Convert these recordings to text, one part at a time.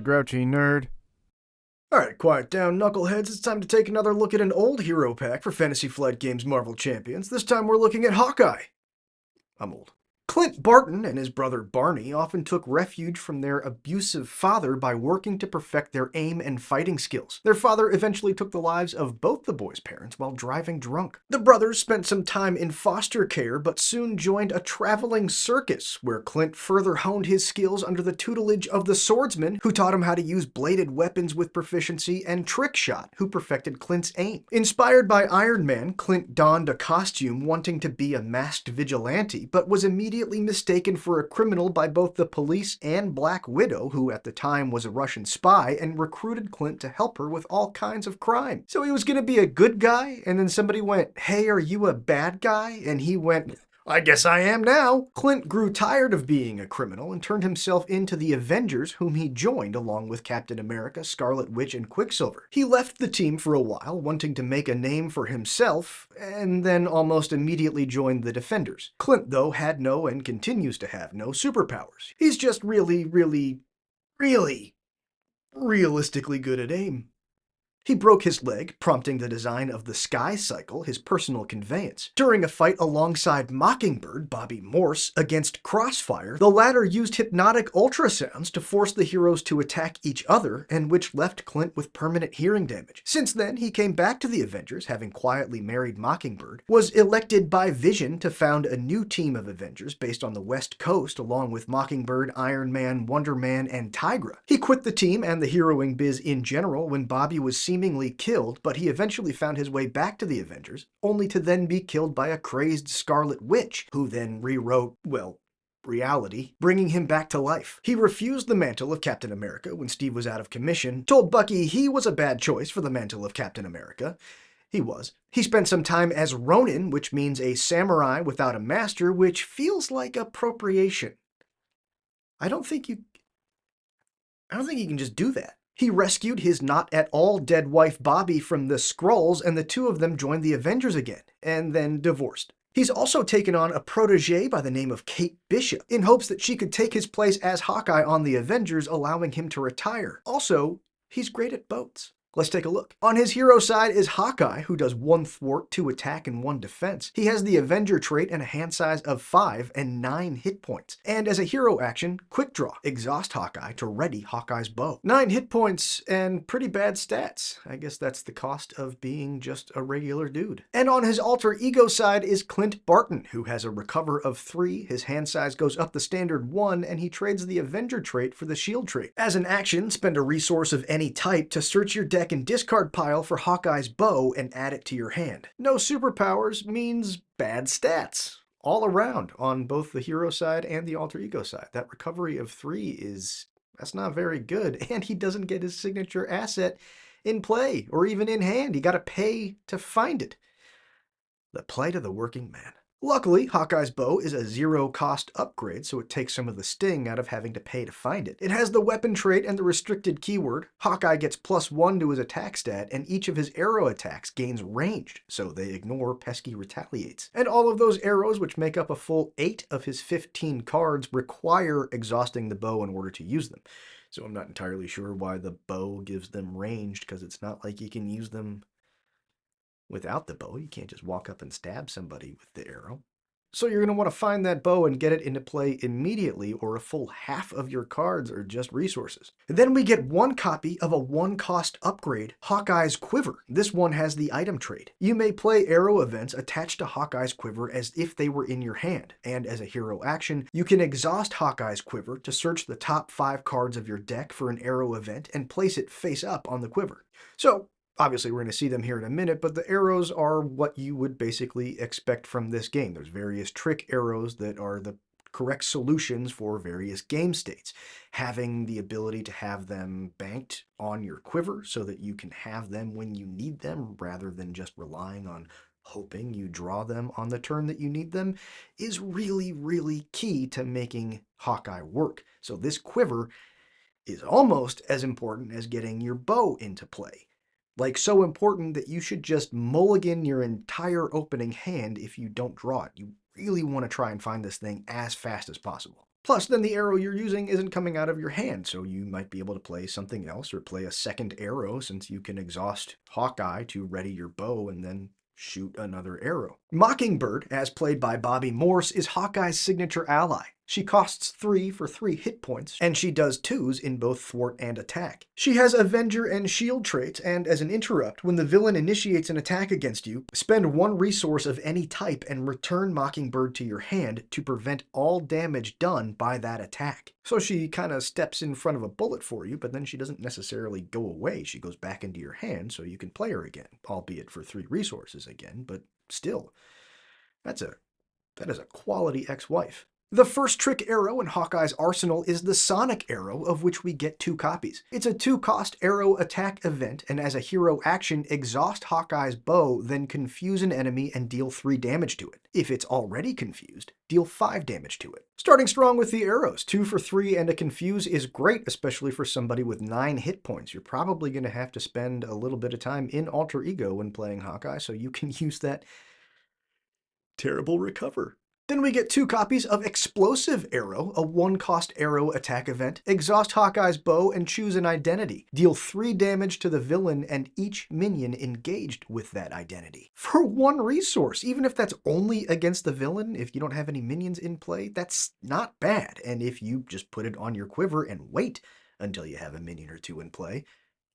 the Grouchy Nerd. Alright, quiet down, knuckleheads. It's time to take another look at an old hero pack for Fantasy Flight Games Marvel Champions. This time we're looking at Hawkeye. I'm old. Clint Barton and his brother Barney often took refuge from their abusive father by working to perfect their aim and fighting skills. Their father eventually took the lives of both the boys' parents while driving drunk. The brothers spent some time in foster care, but soon joined a traveling circus, where Clint further honed his skills under the tutelage of the swordsman, who taught him how to use bladed weapons with proficiency, and Trickshot, who perfected Clint's aim. Inspired by Iron Man, Clint donned a costume wanting to be a masked vigilante, but was immediately mistaken for a criminal by both the police and Black Widow, who at the time was a Russian spy, and recruited Clint to help her with all kinds of crime. So he was going to be a good guy, and then somebody went, "Hey, are you a bad guy?" And he went, "I guess I am now." Clint grew tired of being a criminal and turned himself into the Avengers, whom he joined along with Captain America, Scarlet Witch, and Quicksilver. He left the team for a while, wanting to make a name for himself, and then almost immediately joined the Defenders. Clint, though, had no and continues to have no superpowers. He's just really realistically good at aim. He broke his leg, prompting the design of the Sky Cycle, his personal conveyance. During a fight alongside Mockingbird, Bobby Morse, against Crossfire, the latter used hypnotic ultrasounds to force the heroes to attack each other, and which left Clint with permanent hearing damage. Since then, he came back to the Avengers, having quietly married Mockingbird, was elected by Vision to found a new team of Avengers based on the West Coast, along with Mockingbird, Iron Man, Wonder Man, and Tigra. He quit the team and the heroing biz in general when Bobby was seemingly killed, but he eventually found his way back to the Avengers, only to then be killed by a crazed Scarlet Witch, who then rewrote, well, reality, bringing him back to life. He refused the mantle of Captain America when Steve was out of commission, told Bucky he was a bad choice for the mantle of Captain America. He was. He spent some time as Ronin, which means a samurai without a master, which feels like appropriation. I don't think you can just do that. He rescued his not at all dead wife Bobby from the Skrulls, and the two of them joined the Avengers again, and then divorced. He's also taken on a protege by the name of Kate Bishop, in hopes that she could take his place as Hawkeye on the Avengers, allowing him to retire. Also, he's great at boats. Let's take a look. On his hero side is Hawkeye, who does 1 thwart, 2 attack, and 1 defense. He has the Avenger trait and a hand size of 5 and 9 hit points. And as a hero action, Quick Draw, exhaust Hawkeye to ready Hawkeye's bow. 9 hit points and pretty bad stats. I guess that's the cost of being just a regular dude. And on his alter ego side is Clint Barton, who has a recover of 3, his hand size goes up the standard 1, and he trades the Avenger trait for the shield trait. As an action, spend a resource of any type to search your deck and discard pile for Hawkeye's bow and add it to your hand. No superpowers means bad stats all around on both the hero side and the alter ego side. That recovery of 3 that's not very good, and he doesn't get his signature asset in play or even in hand. He got to pay to find it. The plight of the working man. Luckily, Hawkeye's bow is a 0-cost upgrade, so it takes some of the sting out of having to pay to find it. It has the weapon trait and the restricted keyword. Hawkeye gets +1 to his attack stat, and each of his arrow attacks gains ranged, so they ignore pesky retaliates. And all of those arrows, which make up a full 8 of his 15 cards, require exhausting the bow in order to use them. So I'm not entirely sure why the bow gives them ranged, because it's not like you can use them without the bow. You can't just walk up and stab somebody with the arrow. So you're going to want to find that bow and get it into play immediately, or a full half of your cards are just resources. Then we get 1 copy of a 1-cost upgrade, Hawkeye's Quiver. This one has the item trait. You may play arrow events attached to Hawkeye's Quiver as if they were in your hand, and as a hero action, you can exhaust Hawkeye's Quiver to search the top 5 cards of your deck for an arrow event and place it face up on the quiver. So, obviously, we're going to see them here in a minute, but the arrows are what you would basically expect from this game. There's various trick arrows that are the correct solutions for various game states. Having the ability to have them banked on your quiver so that you can have them when you need them, rather than just relying on hoping you draw them on the turn that you need them, is really key to making Hawkeye work. So this quiver is almost as important as getting your bow into play. Like, so important that you should just mulligan your entire opening hand if you don't draw it. You really want to try and find this thing as fast as possible. Plus, then the arrow you're using isn't coming out of your hand, so you might be able to play something else or play a second arrow since you can exhaust Hawkeye to ready your bow and then shoot another arrow. Mockingbird, as played by Bobby Morse, is Hawkeye's signature ally. She costs 3 for 3 hit points, and she does 2s in both thwart and attack. She has Avenger and Shield traits, and as an interrupt, when the villain initiates an attack against you, spend 1 resource of any type and return Mockingbird to your hand to prevent all damage done by that attack. So she kind of steps in front of a bullet for you, but then she doesn't necessarily go away. She goes back into your hand so you can play her again, albeit for 3 resources again, but still, that is a quality ex-wife. The first trick arrow in Hawkeye's arsenal is the Sonic Arrow, of which we get 2 copies. It's a 2-cost arrow attack event, and as a hero action, exhaust Hawkeye's bow, then confuse an enemy and deal 3 damage to it. If it's already confused, deal 5 damage to it. Starting strong with the arrows, 2 for 3 and a confuse is great, especially for somebody with 9 hit points. You're probably going to have to spend a little bit of time in Alter Ego when playing Hawkeye, so you can use that terrible recover. Then we get 2 copies of Explosive Arrow, a 1-cost arrow attack event. Exhaust Hawkeye's bow and choose an identity. Deal 3 damage to the villain and each minion engaged with that identity. For 1 resource, even if that's only against the villain, if you don't have any minions in play, that's not bad. And if you just put it on your quiver and wait until you have a minion or 2 in play,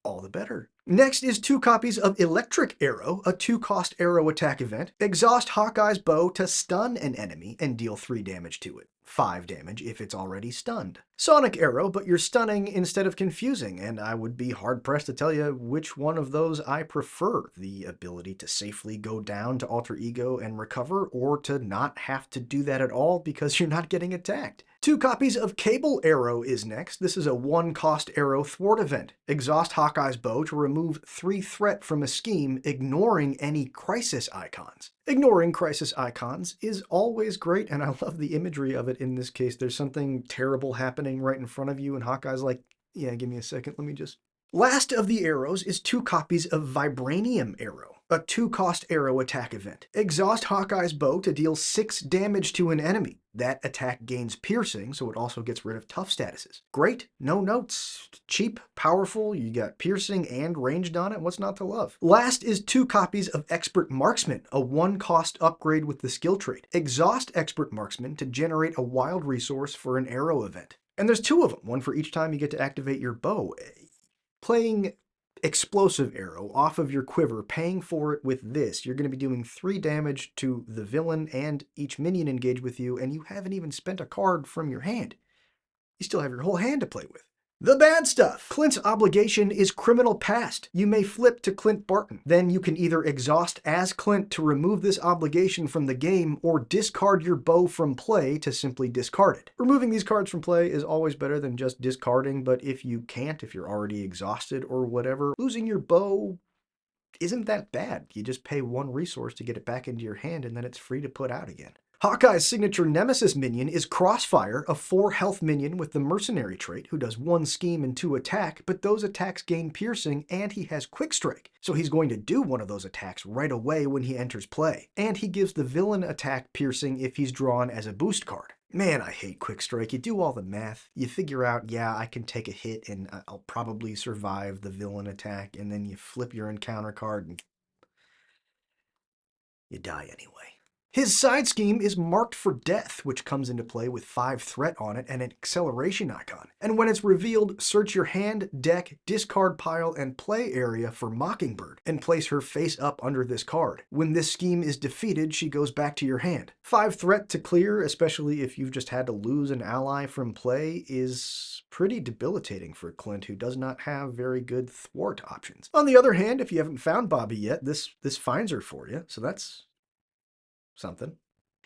all the better. Next is 2 copies of Electric Arrow, a 2-cost arrow attack event. Exhaust Hawkeye's bow to stun an enemy and deal 3 damage to it. 5 damage if it's already stunned. Sonic Arrow, but you're stunning instead of confusing, and I would be hard-pressed to tell you which one of those I prefer. The ability to safely go down to Alter Ego and recover, or to not have to do that at all because you're not getting attacked. 2 copies of Cable Arrow is next. This is a 1-cost arrow thwart event. Exhaust Hawkeye's bow to remove 3 threat from a scheme, ignoring any crisis icons. Ignoring crisis icons is always great, and I love the imagery of it in this case. There's something terrible happening right in front of you, and Hawkeye's like, yeah, give me a second, let me just... Last of the arrows is 2 copies of Vibranium Arrow, a 2-cost arrow attack event. Exhaust Hawkeye's bow to deal 6 damage to an enemy. That attack gains piercing, so it also gets rid of tough statuses. Great, no notes. Cheap, powerful, you got piercing and ranged on it, what's not to love? Last is 2 copies of Expert Marksman, a 1-cost upgrade with the skill trait. Exhaust Expert Marksman to generate a wild resource for an arrow event. And there's 2 of them, 1 for each time you get to activate your bow. Playing Explosive Arrow off of your quiver, paying for it with this, you're going to be doing 3 damage to the villain and each minion engaged with you, and you haven't even spent a card from your hand. You still have your whole hand to play with. The bad stuff! Clint's obligation is Criminal Past. You may flip to Clint Barton. Then you can either exhaust as Clint to remove this obligation from the game, or discard your bow from play to simply discard it. Removing these cards from play is always better than just discarding, but if you can't, if you're already exhausted or whatever, losing your bow isn't that bad. You just pay 1 resource to get it back into your hand, and then it's free to put out again. Hawkeye's signature Nemesis minion is Crossfire, a 4 health minion with the Mercenary trait who does 1 scheme and 2 attack, but those attacks gain piercing and he has Quick Strike, so he's going to do one of those attacks right away when he enters play. And he gives the villain attack piercing if he's drawn as a boost card. Man, I hate Quick Strike. You do all the math. You figure out, yeah, I can take a hit and I'll probably survive the villain attack, and then you flip your encounter card and you die anyway. His side scheme is Marked for Death, which comes into play with 5 threat on it and an acceleration icon. And when it's revealed, search your hand, deck, discard pile, and play area for Mockingbird, and place her face up under this card. When this scheme is defeated, she goes back to your hand. 5 threat to clear, especially if you've just had to lose an ally from play, is pretty debilitating for Clint, who does not have very good thwart options. On the other hand, if you haven't found Bobby yet, this finds her for you, so that's something.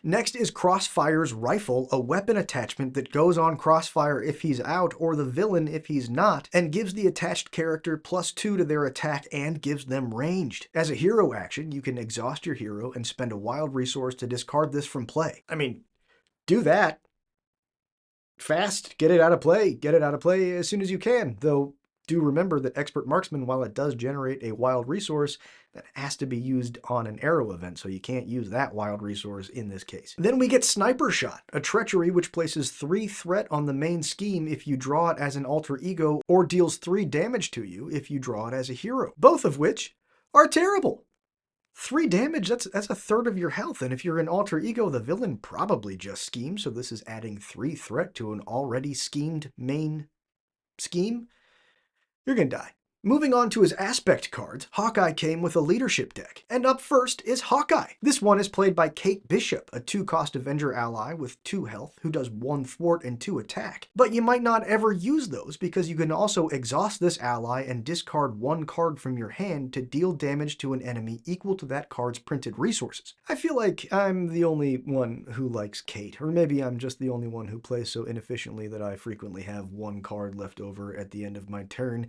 Next is Crossfire's Rifle, a weapon attachment that goes on Crossfire if he's out or the villain if he's not, and gives the attached character +2 to their attack and gives them ranged. As a hero action, you can exhaust your hero and spend a wild resource to discard this from play. I mean, do that fast, get it out of play as soon as you can, though Do remember that Expert Marksman, while it does generate a wild resource, that has to be used on an arrow event, so you can't use that wild resource in this case. Then we get Sniper Shot, a treachery which places 3 threat on the main scheme if you draw it as an alter ego, or deals 3 damage to you if you draw it as a hero. Both of which are terrible. 3 damage, that's a third of your health, and if you're an alter ego, the villain probably just schemed, so this is adding 3 threat to an already schemed main scheme. You're gonna die. Moving on to his aspect cards, Hawkeye came with a leadership deck. And up first is Hawkeye. This one is played by Kate Bishop, a 2-cost Avenger ally with 2 health who does 1 thwart and 2 attack. But you might not ever use those because you can also exhaust this ally and discard 1 card from your hand to deal damage to an enemy equal to that card's printed resources. I feel like I'm the only one who likes Kate, or maybe I'm just the only one who plays so inefficiently that I frequently have 1 card left over at the end of my turn.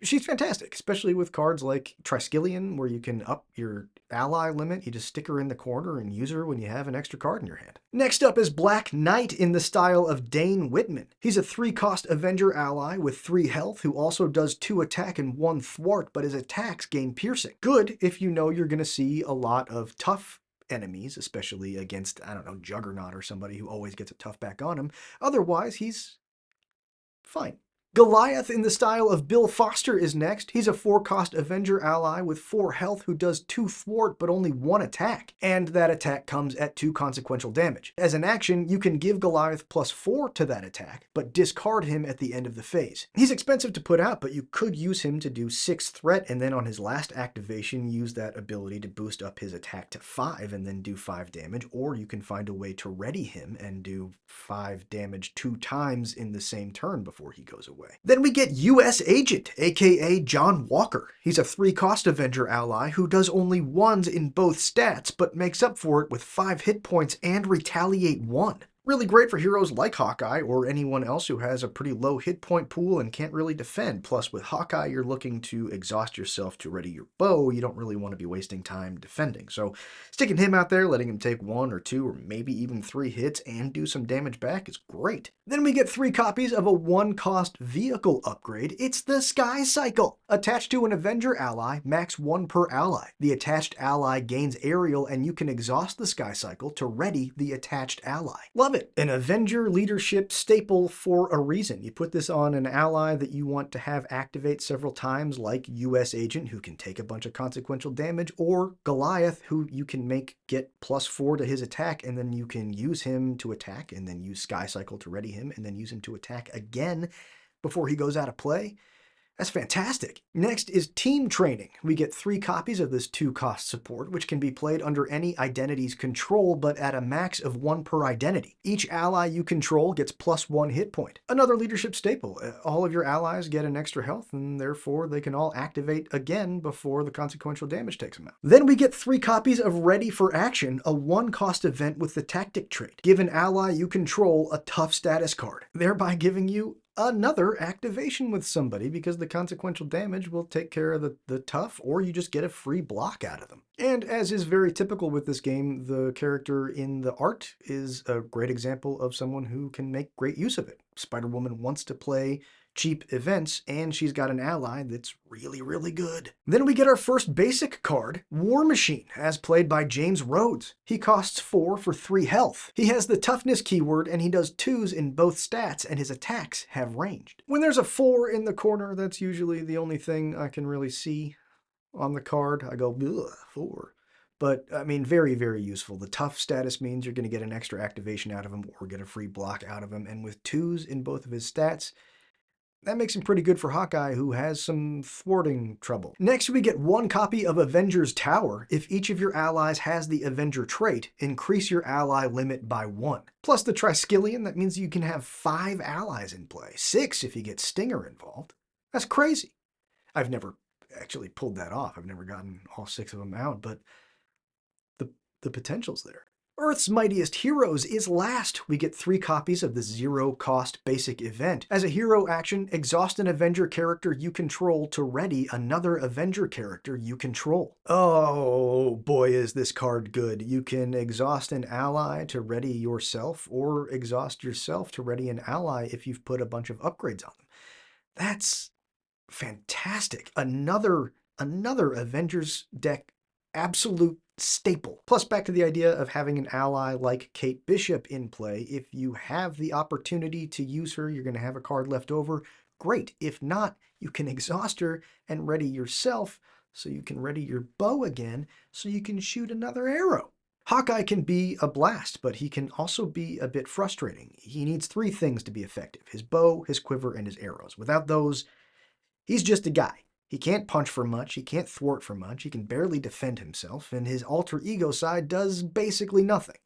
She's fantastic, especially with cards like Triskelion, where you can up your ally limit. You just stick her in the corner and use her when you have an extra card in your hand. Next up is Black Knight in the style of Dane Whitman. He's a 3-cost Avenger ally with 3 health who also does 2 attack and 1 thwart, but his attacks gain piercing. Good if you know you're going to see a lot of tough enemies, especially against, I don't know, Juggernaut or somebody who always gets a tough back on him. Otherwise, he's fine. Goliath in the style of Bill Foster is next. He's a 4-cost Avenger ally with 4 health who does 2 thwart but only 1 attack, and that attack comes at 2 consequential damage. As an action, you can give Goliath +4 to that attack, but discard him at the end of the phase. He's expensive to put out, but you could use him to do 6 threat, and then on his last activation use that ability to boost up his attack to 5 and then do 5 damage, or you can find a way to ready him and do 5 damage 2 times in the same turn before he goes away. Then we get U.S. Agent, aka John Walker. He's a 3-cost Avenger ally who does only 1s in both stats, but makes up for it with 5 hit points and Retaliate 1. Really great for heroes like Hawkeye or anyone else who has a pretty low hit point pool and can't really defend. Plus, with Hawkeye, you're looking to exhaust yourself to ready your bow. You don't really want to be wasting time defending. So sticking him out there, letting him take 1 or 2 or maybe even 3 hits and do some damage back is great. Then we get 3 copies of a 1-cost vehicle upgrade. It's the Sky Cycle. Attached to an Avenger ally, max 1 per ally. The attached ally gains aerial and you can exhaust the Sky Cycle to ready the attached ally. Love it. An Avenger leadership staple for a reason. You put this on an ally that you want to have activate several times, like U.S. Agent, who can take a bunch of consequential damage, or Goliath, who you can make get +4 to his attack, and then you can use him to attack, and then use Sky Cycle to ready him, and then use him to attack again before he goes out of play. That's fantastic. Next is Team Training. We get 3 copies of this 2-cost support, which can be played under any identity's control, but at a max of 1 per identity. Each ally you control gets +1 hit point. Another leadership staple. All of your allies get an extra health, and therefore they can all activate again before the consequential damage takes them out. Then we get 3 copies of Ready for Action, a 1-cost event with the Tactic trait. Give an ally you control a tough status card, thereby giving you another activation with somebody because the consequential damage will take care of the tough, or you just get a free block out of them. And as is very typical with this game, the character in the art is a great example of someone who can make great use of it. Spider-Woman wants to play cheap events, and she's got an ally that's really, really good. Then we get our first basic card, War Machine, as played by James Rhodes. He costs 4 for 3 health. He has the toughness keyword, and he does 2s in both stats, and his attacks have ranged. When there's a 4 in the corner, that's usually the only thing I can really see on the card. I go, ugh, 4. But, I mean, very, very useful. The tough status means you're going to get an extra activation out of him or get a free block out of him, and with 2s in both of his stats, that makes him pretty good for Hawkeye, who has some thwarting trouble. Next, we get 1 copy of Avenger's Tower. If each of your allies has the Avenger trait, increase your ally limit by 1. Plus the Triskelion, that means you can have 5 allies in play. 6 if you get Stinger involved. That's crazy. I've never actually pulled that off. I've never gotten all 6 of them out, but the potential's there. Earth's Mightiest Heroes is last. We get 3 copies of the 0-cost basic event. As a hero action, exhaust an Avenger character you control to ready another Avenger character you control. Oh boy, is this card good. You can exhaust an ally to ready yourself, or exhaust yourself to ready an ally if you've put a bunch of upgrades on them. That's fantastic. Another Avengers deck absolute staple. Plus, back to the idea of having an ally like Kate Bishop in play. If you have the opportunity to use her, you're going to have a card left over. Great. If not, you can exhaust her and ready yourself so you can ready your bow again so you can shoot another arrow. Hawkeye can be a blast, but he can also be a bit frustrating. He needs 3 things to be effective: his bow, his quiver, and his arrows. Without those, he's just a guy. He can't punch for much, he can't thwart for much, he can barely defend himself, and his alter ego side does basically nothing.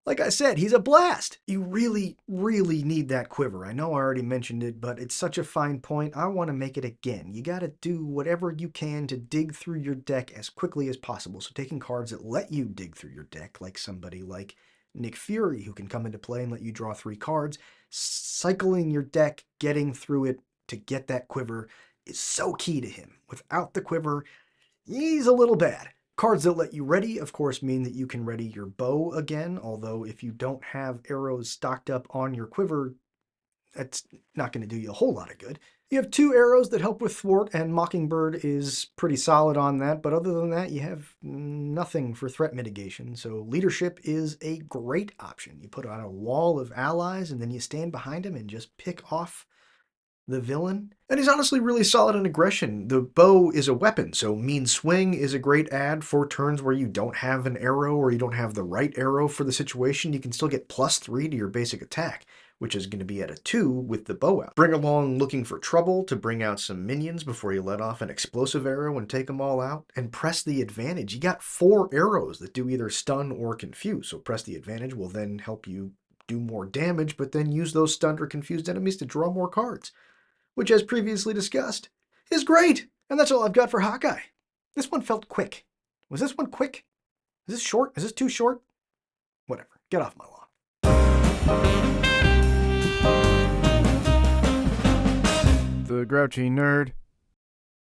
Like I said, he's a blast. You really, really need that quiver. I know I already mentioned it, but it's such a fine point. I want to make it again. You got to do whatever you can to dig through your deck as quickly as possible. So taking cards that let you dig through your deck, like somebody like Nick Fury, who can come into play and let you draw 3 cards, cycling your deck, getting through it to get that quiver is so key to him. Without the quiver, he's a little bad. Cards that let you ready, of course, mean that you can ready your bow again, although if you don't have arrows stocked up on your quiver, that's not going to do you a whole lot of good. You have 2 arrows that help with thwart, and Mockingbird is pretty solid on that, but other than that, you have nothing for threat mitigation, so leadership is a great option. You put on a wall of allies, and then you stand behind them and just pick off the villain. And he's honestly really solid in aggression. The bow is a weapon, so Mean Swing is a great add for turns where you don't have an arrow or you don't have the right arrow for the situation. You can still get +3 to your basic attack, which is going to be at a 2 with the bow out. Bring along Looking for Trouble to bring out some minions before you let off an explosive arrow and take them all out. And Press the Advantage. You got 4 arrows that do either stun or confuse, so Press the Advantage will then help you do more damage, but then use those stunned or confused enemies to draw more cards, which, as previously discussed, is great. And that's all I've got for Hawkeye. This one felt quick. Was this one quick? Is this short? Is this too short? Whatever. Get off my lawn. The Grouchy Nerd